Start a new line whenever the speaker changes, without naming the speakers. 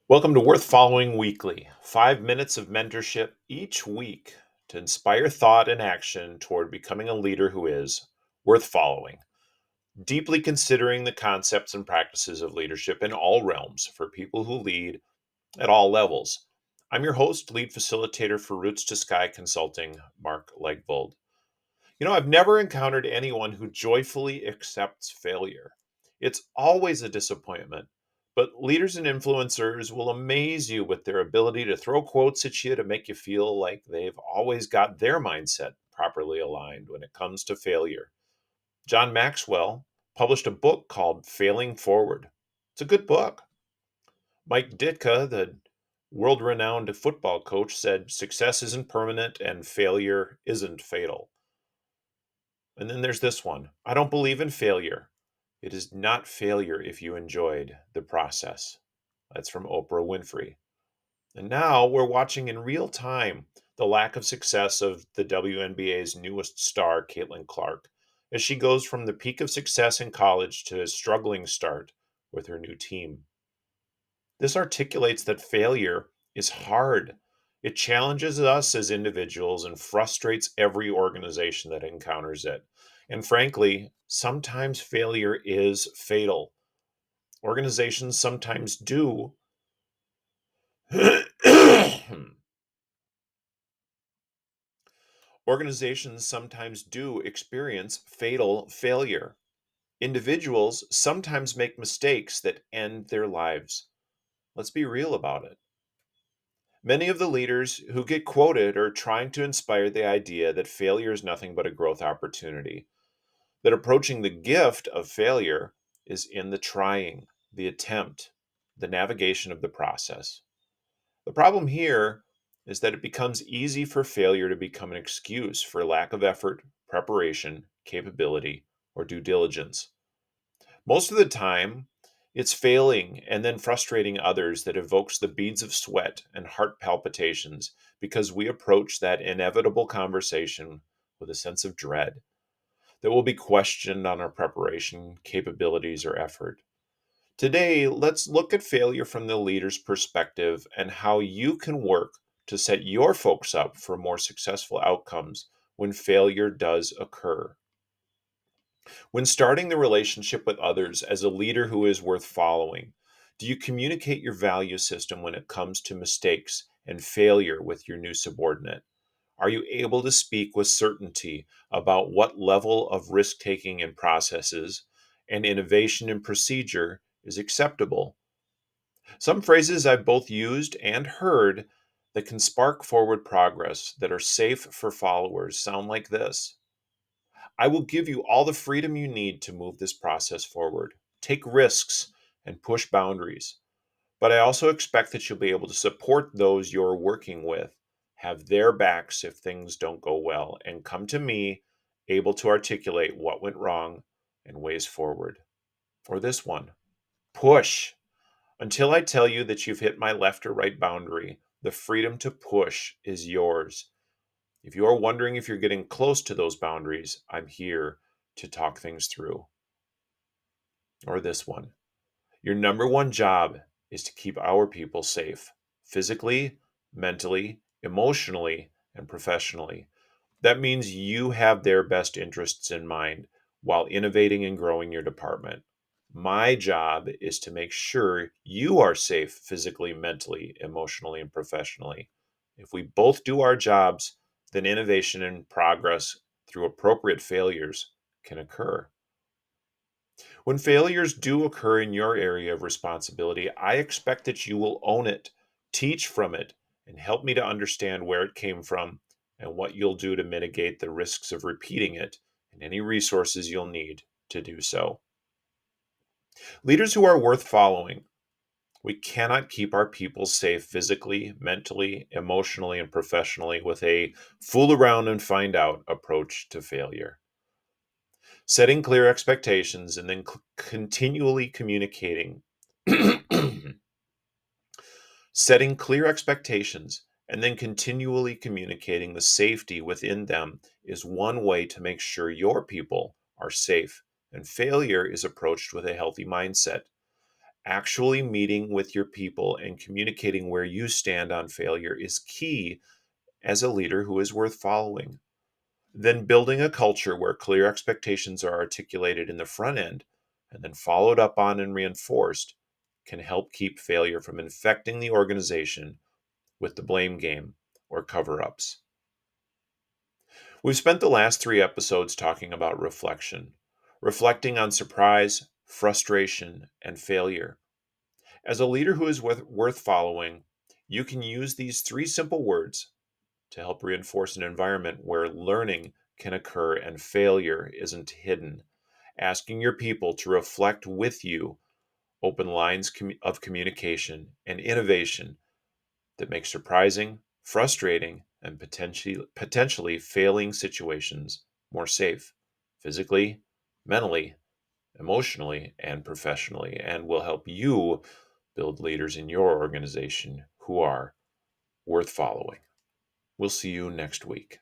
Welcome to Worth Following Weekly, 5 minutes of mentorship each week to inspire thought and action toward becoming a leader who is worth following, deeply considering the concepts and practices of leadership in all realms for people who lead at all levels. I'm your host, lead facilitator for Roots to Sky Consulting, Mark Legvold. I've never encountered anyone who joyfully accepts failure. It's always a disappointment, but leaders and influencers will amaze you with their ability to throw quotes at you to make you feel like they've always got their mindset properly aligned when it comes to failure. John Maxwell published a book called Failing Forward. It's a good book. Mike Ditka, the world renowned football coach, said success isn't permanent and failure isn't fatal. And then there's this one. I don't believe in failure. It is not failure if you enjoyed the process. That's from Oprah Winfrey. And now we're watching in real time the lack of success of the WNBA's newest star, Caitlin Clark, as she goes from the peak of success in college to a struggling start with her new team. This articulates that failure is hard. It challenges us as individuals and frustrates every organization that encounters it. And frankly, sometimes failure is fatal. Organizations sometimes do. Organizations sometimes do experience fatal failure. Individuals sometimes make mistakes that end their lives. Let's be real about it. Many of the leaders who get quoted are trying to inspire the idea that failure is nothing but a growth opportunity, that approaching the gift of failure is in the trying, the attempt, the navigation of the process. The problem here is that it becomes easy for failure to become an excuse for lack of effort, preparation, capability, or due diligence. Most of the time, it's failing and then frustrating others that evokes the beads of sweat and heart palpitations because we approach that inevitable conversation with a sense of dread that will be questioned on our preparation, capabilities, or effort. Today, let's look at failure from the leader's perspective and how you can work to set your folks up for more successful outcomes when failure does occur. When starting the relationship with others as a leader who is worth following, do you communicate your value system when it comes to mistakes and failure with your new subordinate? Are you able to speak with certainty about what level of risk taking in processes and innovation in procedure is acceptable? Some phrases I've both used and heard that can spark forward progress that are safe for followers sound like this. I will give you all the freedom you need to move this process forward. Take risks and push boundaries. But I also expect that you'll be able to support those you're working with, have their backs if things don't go well, and come to me able to articulate what went wrong and ways forward. Or this one, push. Until I tell you that you've hit my left or right boundary, the freedom to push is yours. If you are wondering if you're getting close to those boundaries, I'm here to talk things through. Or this one. Your number one job is to keep our people safe, physically, mentally, emotionally, and professionally. That means you have their best interests in mind while innovating and growing your department. My job is to make sure you are safe physically, mentally, emotionally, and professionally. If we both do our jobs, then innovation and progress through appropriate failures can occur. When failures do occur in your area of responsibility, I expect that you will own it, teach from it, and help me to understand where it came from and what you'll do to mitigate the risks of repeating it and any resources you'll need to do so. Leaders who are worth following. We cannot keep our people safe physically, mentally, emotionally, and professionally with a fool around and find out approach to failure. Setting clear expectations and then continually communicating. Setting clear expectations and then continually communicating the safety within them is one way to make sure your people are safe, and failure is approached with a healthy mindset. Actually meeting with your people and communicating where you stand on failure is key as a leader who is worth following. Then building a culture where clear expectations are articulated in the front end and then followed up on and reinforced can help keep failure from infecting the organization with the blame game or cover ups. We've spent the last 3 episodes talking about reflection, reflecting on surprise, frustration, and failure. As a leader who is worth following, you can use these 3 simple words to help reinforce an environment where learning can occur and failure isn't hidden. Asking your people to reflect with you open lines of communication and innovation that make surprising, frustrating, and potentially failing situations more safe physically, mentally, emotionally, and professionally, and will help you build leaders in your organization who are worth following. We'll see you next week.